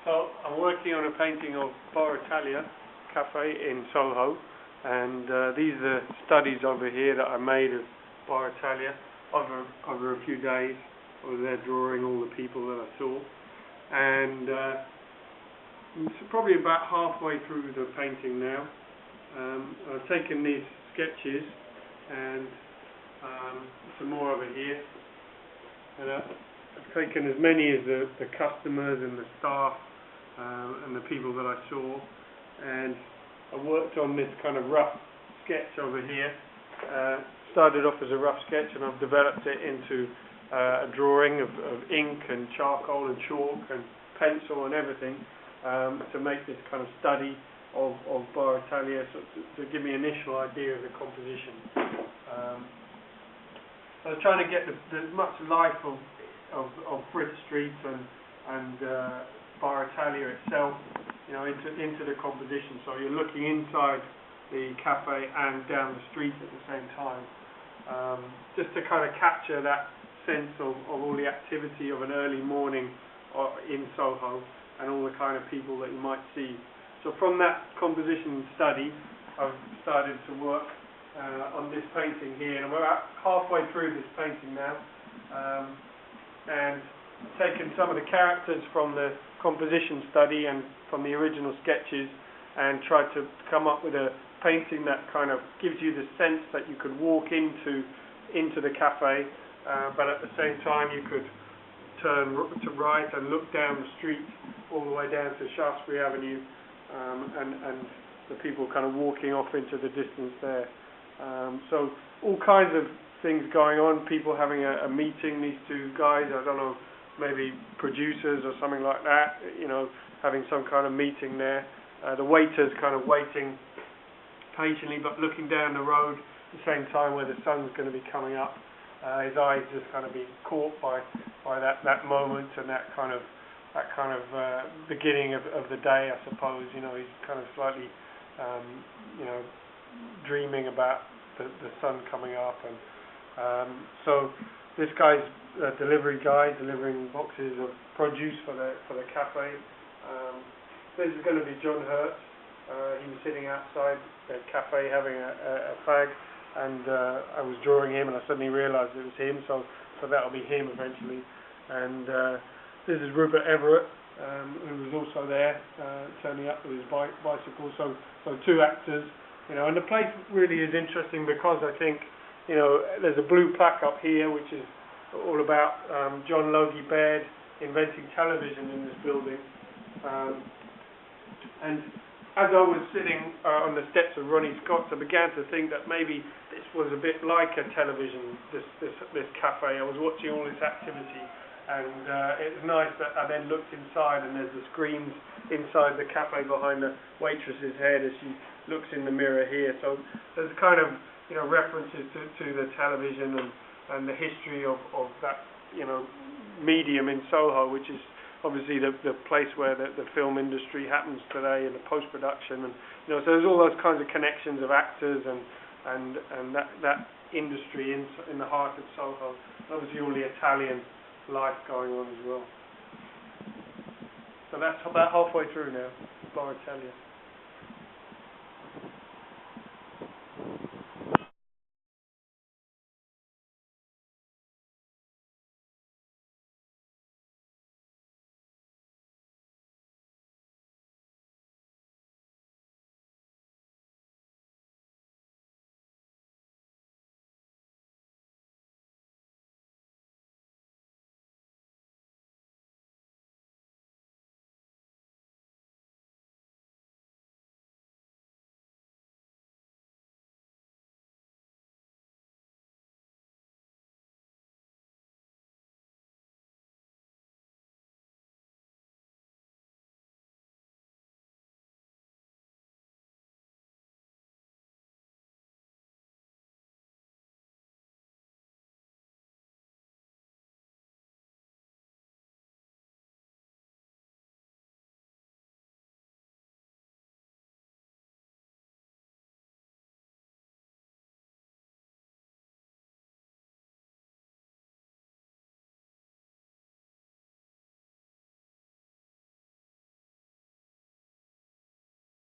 So I'm working on a painting of Bar Italia cafe in Soho, and these are the studies over here that I made of Bar Italia over a few days. I was there drawing all the people that I saw, and it's probably about halfway through the painting now. I've taken these sketches and some more over here, and I've taken as many as the customers and the staff and the people that I saw, and I worked on this kind of rough sketch over here. Started off as a rough sketch, and I've developed it into a drawing of ink and charcoal and chalk and pencil and everything, to make this kind of study of Bar Italia, so to give me an initial idea of the composition. I was trying to get as much life of Frith Street and Bar Italia itself, into the composition. So you're looking inside the cafe and down the street at the same time, just to kind of capture that sense of all the activity of an early morning in Soho and all the kind of people that you might see. So from that composition study, I've started to work on this painting here, and I'm about halfway through this painting now, and taken some of the characters from the composition study and from the original sketches and tried to come up with a painting that kind of gives you the sense that you could walk into the cafe, but at the same time you could turn to right and look down the street all the way down to Shaftesbury Avenue, and the people kind of walking off into the distance there. So all kinds of things going on, people having a meeting, these two guys, I don't know, maybe producers or something like that, having some kind of meeting there. The waiter's kind of waiting patiently but looking down the road at the same time where the sun's going to be coming up. His eyes just kind of being caught by that moment and that kind of beginning of the day, I suppose. He's kind of slightly dreaming about the sun coming up, and so this guy's a delivery guy delivering boxes of produce for the cafe. This is going to be John Hurt. He was sitting outside the cafe having a fag, and I was drawing him, and I suddenly realised it was him. So that'll be him eventually. And this is Rupert Everett, who was also there, turning up with his bicycle. So two actors, and the place really is interesting because I think, there's a blue plaque up here which is all about John Logie Baird inventing television in this building. And as I was sitting on the steps of Ronnie Scott's, I began to think that maybe this was a bit like a television, this cafe. I was watching all this activity, and it was nice that I then looked inside, and there's the screens inside the cafe behind the waitress's head as she looks in the mirror here. So there's kind of references to the television and the history of that medium in Soho, which is obviously the place where the film industry happens today, and the post-production, and so there's all those kinds of connections of actors and that industry in the heart of Soho, and obviously all the Italian life going on as well. So that's about halfway through now, Bar Italia.